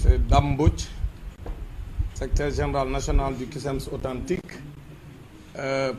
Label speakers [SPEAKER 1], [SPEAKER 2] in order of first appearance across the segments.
[SPEAKER 1] c'est Dame Mbodj, secrétaire général national du CUSEMS authentique,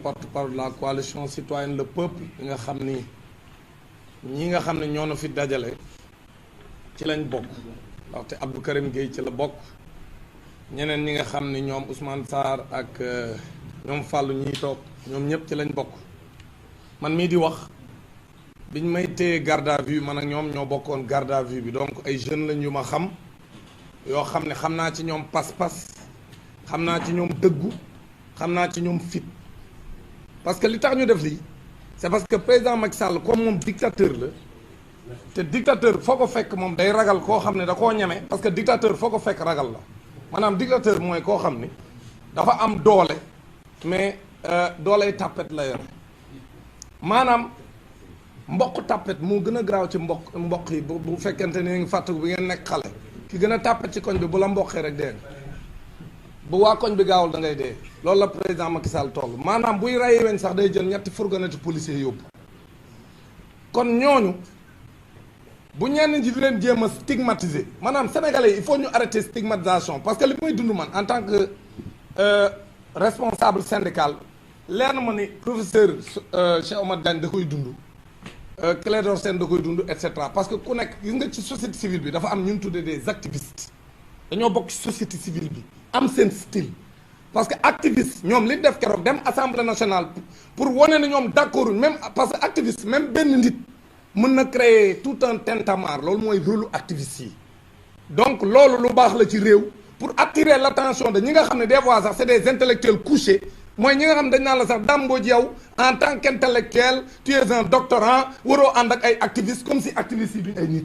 [SPEAKER 1] porte-parole de la coalition citoyenne Le Peuple nga xam ni ñi nga xam ne ñoo na fi dajale ci lañ bokk ndaxte Abdou Karim Gueye ci la bokk ñeneen ñi nga xam ni ñoom Ousmane Sarr ak ñoom Fallou ñiy toog ñoom ñëpp ci lañ bokk man mii di wax biñ may téye garde à vue man ak ñoom ñoo bokkoon garde à vue bi donc ay jeunes lañ yu ma xam yoo xam ne xam naa ci ñoom pas-pas xam naa ci ñoom dëggu xam naa ci ñoom fit parce que li tax ñu def lii c'est parce que président Macky Sall comme moom dictateur la te dictateur foo ko fekk moom day ragal koo xam ne da koo ñeme parce que dictateur foo ko fekk ragal la maanaam dictateur mooy koo xam ni dafa am doole mais dooley tàppet la yore maanaam mboq tàppet moo gën a garaaw ci mboq yi bu fekkente ni ngi fàttaliku bi ngeen nekk xale ki gën a tàppet ci koñ bi bu la mboqee rek dee bu waa koñ bi gaawul da ngay dee loolu la président Macky Sall toll maanaam buy rey weñ sax day jël ñetti fourgonnette policier yóbbu kon ñooñu bu ñenn ñi di leen jéem a stigmatiser maanaam sénégalais il faut ñu arrêter stigmatisation parce que li muy dund man en tant que responsable syndical leer na ma ni professeur Cheikh Omar Diagne da koy dund Clédor Sène da koy dund et cetera parce que ku nekk gis nga ci société civile bi dafa am ñu tuddee des activistes dañoo bokk ci société civile bi am seen style parce que activiste ñoom li def keroog dem assemblée nationale pour wane ne ñoom d'accord même parce que activiste même benn nit mën na créer tout un tintamarre loolu mooy rôle activiste yi donc loolu lu baax la ci réew pour attirer l'attention de ñi nga xam ne des fois sax c'est des intellectuels couchés mooy ñi nga xam ne dañ naan la sax Dame Mbodj yow en tant qu'intellectuel tu es un doctorant waroo ànd ak ay activistes comme si activistes yi duñ ay nit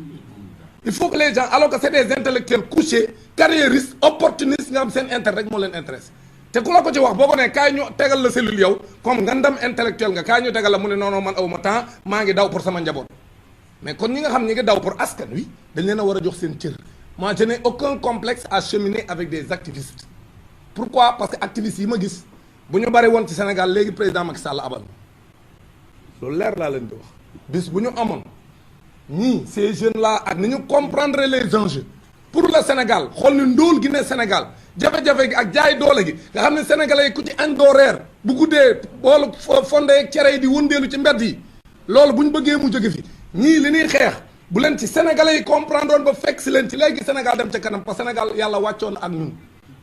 [SPEAKER 1] il faut que les gens alors que c'est des intellectuels couchés carriéristes opportunistes nga xam seen intérêt rek moo leen intéressé te ku la ko ci wax boo ko nee kaay ñu tegal la cellule yow comme nga ndam intellectuel nga kaay ñu tegal la mu ne non non man awma temps maa ngi daw pour sama njaboot mais kon ñi nga xam ñi ngi daw pour askan wi dañ leen a war a jox seen cër moi je n'ai aucun complexe à cheminer avec des activistes pourquoi parce que activistes yi ma gis bu ñu bari woon ci Sénégal léegi président Macky Sall abal loolu leer laa leen di wax bis bu ñu amoon ñii ces jeunes là ak ni ñu comprendre les enjeux pour le Sénégal xool ni ndóol gi ne Sénégal jafe-jafe gi ak jaay doole gi nga xam ne sénégalais yi ku ci añ doo reer bu guddee boolu fonde ak cere yi di wëndeelu ci mbedd yi loolu bu ñu bëggee mu jóge fi ñii li ñuy xeex bu leen ci sénégalais yi comprendre woon ba fekk si leen ci léegi Sénégal dem ca kanam parce que Sénégal yàlla wàccoon ak ñun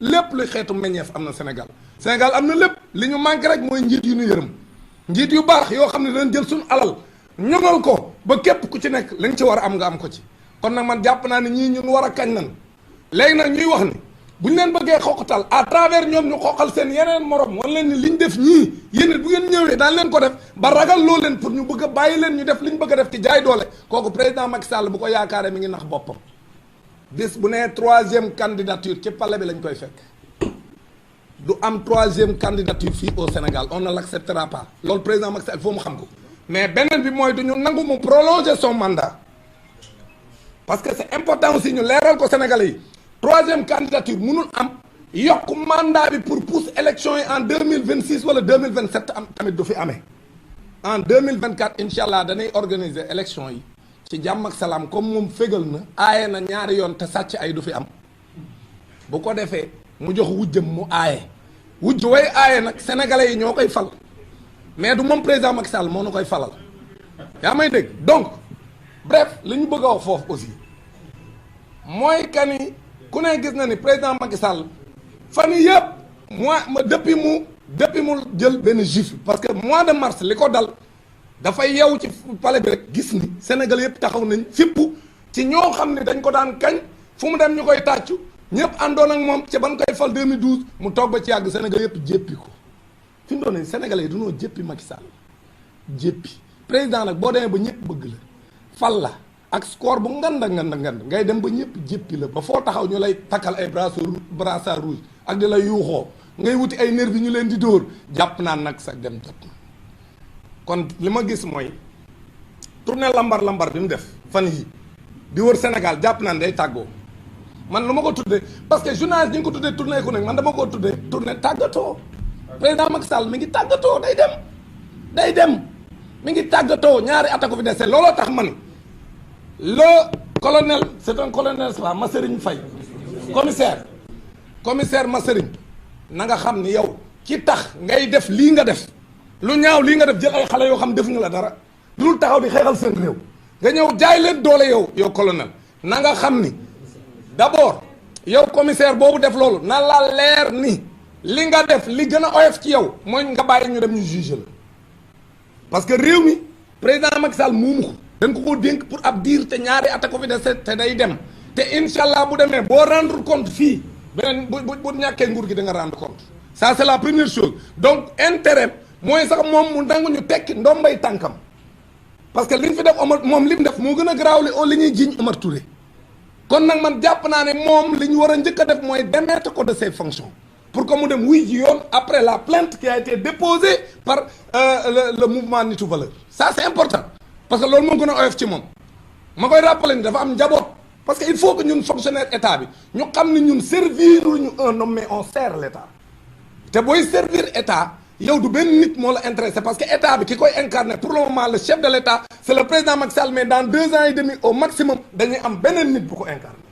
[SPEAKER 1] lépp lu xeetu meññeef am na Sénégal Sénégal am na lépp li ñu manqué rek mooy njiit yu ñu yërëm njiit yu baax yoo xam ne dañ jël suñu alal ñoŋal ko ba képp ku ci nekk li nga ci war a am nga am ko ci kon nag man jàpp naa ne ñii ñun war a kañ nan léegi nag ñuy wax ni bu ñu leen bëggee xoqatal à travers ñoom ñu xoqal seen yeneen morom wan leen ni li ñu def ñii yéen bu ngeen ñëwee daan leen ko def ba ragal loo leen pour ñu bëgg a bàyyi leen ñu def li ñu bëgg a def ci jaay doole kooku président Macky Sall bu ko yaakaaree mi ngi nax boppam bis bu nee troisième candidature ci palais bi lañ koy fekk du am troisième candidature fii au Sénégal on ne l'acceptera pas loolu président Macky Sall il faut mu xam ko mais beneen bi mooy du ñu nangu mu prolonger son mandat parce que c'est important aussi ñu leeral ko Sénégalais yi troisième candidature mënul am yokk mandat bi pour pousser élection yi en 2026 wala 2027 am tamit du fi amee en 2024 incha allah danay organiser élection yi ci jàmm ak salaam comme moom fégal na aaye na ñaari yoon te sàcc ay du fi am bu ko defee mu jox wujjam mu aaye wujj way aaye nag sénégalais yi ñoo koy fal mais du moom président Macky Sall moo na koy falal yaa may dégg donc bref li ñu bëgg a wax foofu aussi mooy kani ku ne gis na ni président Macky Sall fan yii yëpp depuis mu jël benn gifle parce que mois de mars li ko dal dafay yeewu ci palais bi rek gis ni Sénégal yëpp taxaw nañ fippu ci ñoo xam ne dañ ko daan kañ fu mu dem ñu koy tàccu ñëpp àndoon ak moom ca ban koy fal 2012 mu toog ba ci yàgg Sénégal yëpp jéppi ko fi mu doon nii Sénégalais yi dañoo jéppi Macky Sall jéppi président nag boo demee ba ñëpp bëgg la fal la ak score bu nganda ngay dem ba ñëpp jéppi la ba foo taxaw ñu lay takkal ay brassard rouge ak di la yuuxoo ngay wuti ay nervi ñu leen di dóor jàpp naa nag sax dem jot na kon li ma gis mooy tournée lambar bi mu def fan yi di wër Sénégal jàpp naa ne day tàggoo man lu ma ko tuddee parce que journaliste ñi ngi ko tuddee tournée économique man dama ko tuddee tournée tàggatoo président Macky Sall mi ngi tàggatoo day dem mi ngi tàggatoo ñaari at a ko fi dese looloo tax man le colonel c'est un colonel ça Masserigne Faye commissaire Massering na nga xam ni yow ki tax ngay def lii nga def lu ñaaw lii nga def jël ay xale yoo xam defuñu la dara dul taxaw di xeexal seen réew nga ñëw jaay leen doole yow colonel na nga xam ni d'abord yow commissaire boobu def loolu na la leer ni li nga def li gën a oyof ci yow mooy nga bàyyi ñu dem ñu juger la parce que réew mi président Macky Sall moomu ko dañ ko dénk pour ab diir te ñaari at ko fi des te day dem te incha allah bu demee boo rendre compte fii beneen bu ñàkkee nguur gi da nga rendre compte ça c'est la première chose donc intérêt mooy sax moom mu nangu ñu tekki ndombay tànkam parce que li ñu fi def Omar moom li mu def moo gën a garaawle li ñuy jiiñ Omar Touré kon nag man jàpp naa ne moom li ñu war a njëkk a def mooy démettre ko de ses fonctions pour que mu dem wuy ji yoon après la plainte qui a été déposée par le mouvement Nitu Valeur ça c'est important parce que loolu moo gën a oyof ci moom ma koy rappeler ni dafa am njaboot parce que il faut que ñun fonctionnaire état bi ñu xam ne ñun servir ñu un homme mais on sert l'état te booy servir état yow du benn nit moo la intéressé parce que état bi ki koy incarner pour le moment le chef de l'état c'est le président Macky Sall mais dans 2 ans et demi au maximum dañuy am beneen nit bu ko incarner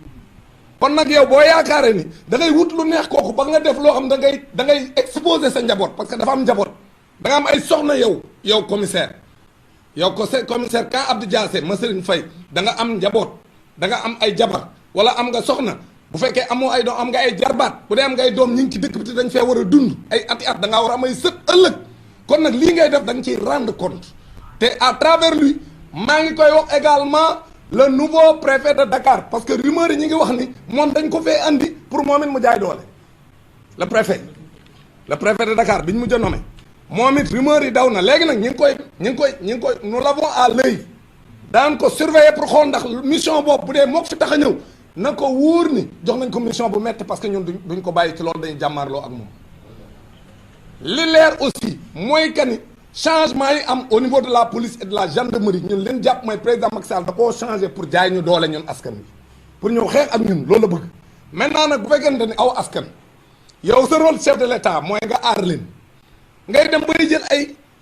[SPEAKER 1] kon nag yow boo yaakaaree ni da ngay wut lu neex kooku ba nga def loo xam da ngay exposer sa njaboot parce que dafa am njaboot da nga am ay soxna yow commissaire yow commissaire quand Abdou Diassé Massering Faye da nga am njaboot da nga am ay jabar wala am nga soxna bu fekkee amoo ay doom am nga ay jarbaat bu dee am nga ay doom ñu ngi ci dëkk bi te dañ fee war a dund ay ati at da ngaa war a am ay sët ëllëg kon nag lii ngay def da nga ciy rendre compte te à travers lui maa ngi koy wax également le nouveau préfet de Dakar parce que rumeur yi ñu ngi wax ni moom dañ ko fee andi pour moom it mu jaay doole le préfet de Dakar bi ñu mujj a nommé moom it rumeur yi daw na léegi nag ñi ngi koy nous l'avons à l'œil daan ko surveiller pour xool ndax mission boobu bu dee moo fi tax a ñëw na ko wóor ni jox nañ ko mission bu metti parce que ñun duñ ko bàyyi ci loolu dañuy jàmmaarloo ak moom li leer aussi mooy que ni changement yi am au niveau de la police et de la gendarmerie ñun leen jàpp mooy président Macky Sall da koo changé pour jaay ñu doole ñun askan wi pour ñëw xeex ak ñun loolu la bëgg maintenant nag bu fekkente ni aw askan yow sa rôle chef de l'état mooy nga aar leen ngay dem bay jël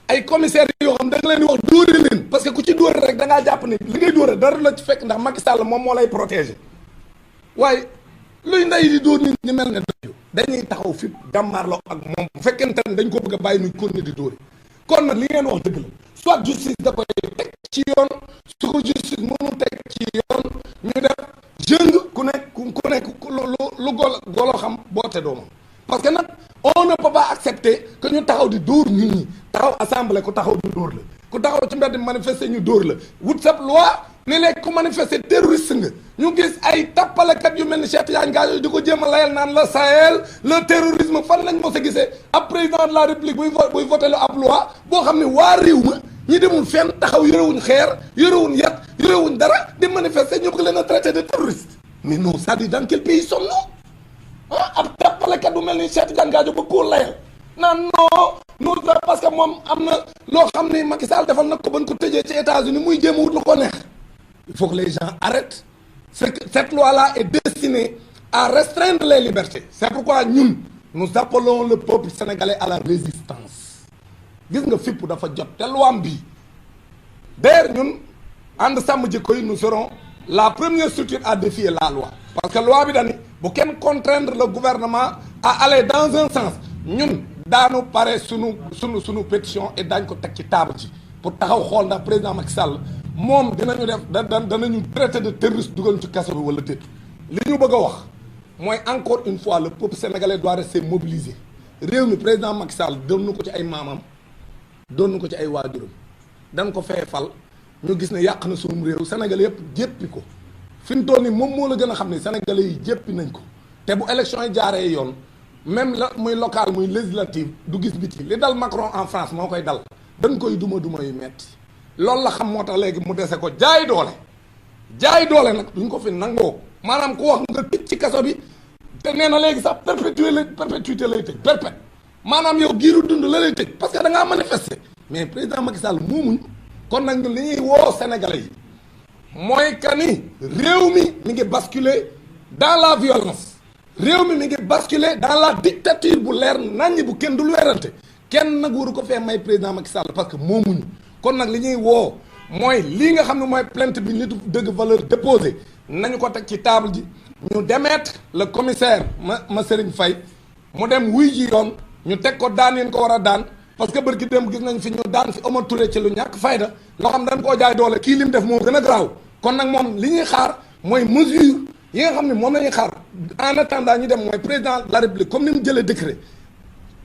[SPEAKER 1] ay commissaires yoo xam da nga leen di wax dóore leen parce que ku ci dóore rek da ngaa jàpp ni li ngay dóore dara la ci fekk ndax Macky Sall moom moo lay protéger waaye luy nday di dóor nit ñi mel ne dañuy taxaw fi jàmmaarloo ak moom bu fekkente ne dañ ko bëgg a bàyyi nuy kon ne di dóore kon nag li ngeen wax dëgg la soit justice da koy teg ci yoon su ko justice mënu teg ci yoon ñu def jeune ku nekk lu golo xam boote doomam parce que nag on ne peut pas accepter que ñu taxaw di dóor nit ñi taxaw assemblée ku taxaw di dóor la ku taxaw ci mbedd manifester ñu dóor la wut sab loi ni léegi ku manifester terroriste nga ñu gis ay tappalekat yu mel ni Cheikh Tidiane Gadio di ko jéem a layal naan la Sahel le terrorisme fan lañ mos a gisee ab président de la république buy voté lu ab loi boo xam ne waa réew ma ñi demul fenn taxaw yorewuñ xeer yorewuñ yat yorewuñ dara di manifester ñu bëgg leen a traité de terroriste mais non c'est-à-dire dans quel pays sommes-nous ab tappalekat bu mel ni Cheikh Tidiane Gadio ba koo layal naan non parce que moom am na loo xam ne Macky Sall defal na ko ban ko tëjee ci États-Unis muy jéem a wut lu ko neex il faut que les gens arrêtent cette loi-là est destinée à restreindre les libertés c'est pourquoi ñun nous appelons le peuple sénégalais à la résistance gis nga fipp dafa jot te loi bi d'ailleurs ñun ànd sàmm jikko yi nous serons la première structure à défier la loi parce que loi bi dani bu kenn contraindre le gouvernement à aller dans un sens ñun daanu pare sunu pétition et daañ ko teg ci table ji pour taxaw xool ndax président Macky Sall moom dinañu def danañu traité de terroriste dugal ci kaso bi wala déet li ñu bëgg a wax mooy encore une fois le peuple sénégalais doit rester mobilisé réew mi président Macky Sall doon na ko ci ay maamam doon na ko ci ay waajuram dañ ko fee fal ñu gis ne yàq na suñu réew sénégalais yëpp jéppi ko fi mu toll nii moom moo la gën a xam ne sénégalais yi jéppi nañ ko te bu élection yi jaaree yoon même la muy local muy législative du gis biti li dal Macron en France moo koy dal dañ koy duma yu metti loolu la xam moo tax léegi mu dese ko jaay doole nag duñ ko fi nangoo maanaam ku wax nga tëj ci kaso bi te nee na léegi sax perpétuité lay tëj perpète maanaam yow giiru dund la lay tëj parce que da ngaa manifester mais président Macky Sall moomuñ kon nag ñun li ñuy woo sénégalais yi mooy que ni réew mi ngi basculer dans la violence réew mi ngi basculer dans la dictature bu leer naññi bu kenn dul werante kenn nag waru ko fee may président Macky Sall parce que moomuñu kon nag li ñuy woo mooy lii nga xam ne mooy plainte bi nitu dëgg valeur déposé nañu ko teg ci table ji ñu démettre le commissaire ma Serigne Faye mu dem wuy ji yoon ñu teg ko daan yéen ko war a daan parce que bërki dem gis nañ fi ñu daan fi Omar Touré ci lu ñàkk fayda loo xam dañ koo jaay doole kii lim def moo gën a garaaw kon nag moom li ñuy xaar mooy mesure yi nga xam ne moom la ñuy xaar en attendant ñu dem mooy président de la république comme ni mu jëlee décret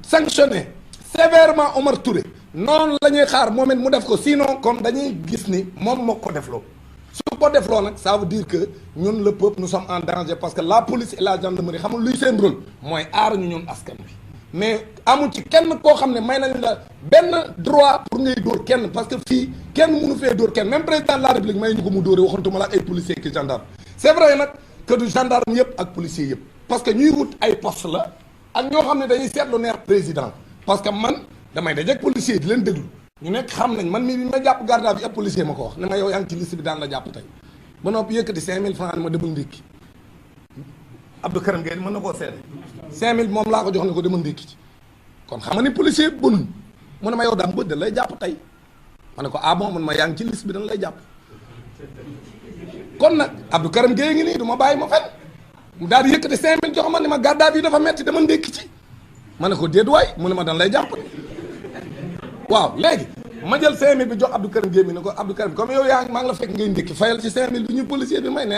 [SPEAKER 1] sanctionné sévèrement Omar Touré noonu la ñuy xaar moom it mu def ko sinon comme dañuy gis ni moom moo ko defloo su ko defloo nag ça veut dire que ñun le peuple nous sommes en danger parce que la police et la gendarmerie xamul luy seen rôle mooy aar ñu ñun askan bi mais amul ci kenn koo xam ne may nañu la benn droit pour ngay dóor kenn parce que fii kenn mënu fee dóor kenn même président de la république may ñu ko mu dóore waxantuma la ak ay policiers ki gendarme c'est vrai nag que du gendarme yëpp ak policiers yëpp parce que ñuy wut ay poste la ak ñoo xam ne dañuy seetlu neex président parce que man damay dajeeg policier di leen déglu ñu nekk xam nañ man mii bi ma jàpp garde à vue ab policier ma ko wax ne ma yow yaa ngi ci liste bi daan la jàpp tey ba noppi yëkkati 5000 francs ne ma demal ndékki Abdou Karim Gueye mën na koo seede 5000 moom laa ko jox ne ko demal ndékki ci kon xam nga ni policier bon mu ne ma yow daam bët da lay jàpp tey ma ne ko ah bon man ma yaa ngi ci liste bi dañ lay jàpp kon nag Abdou Karim Gueye ngi nii du ma bàyyi ma fen mu daal di yëkkati 5000 jox ma ne ma garde à vue dafa metti dama ndékki ci ma ne ko déet waay mu ne ma dañ lay jàpp waaw léegi ma jël 5000 bi jox Abdou Karim Gueye mi ne ko Abdou Karim comme yow yaa maa ngi la fekk ngay ndékki fayal ci 5000 bi ñu policier bi may ne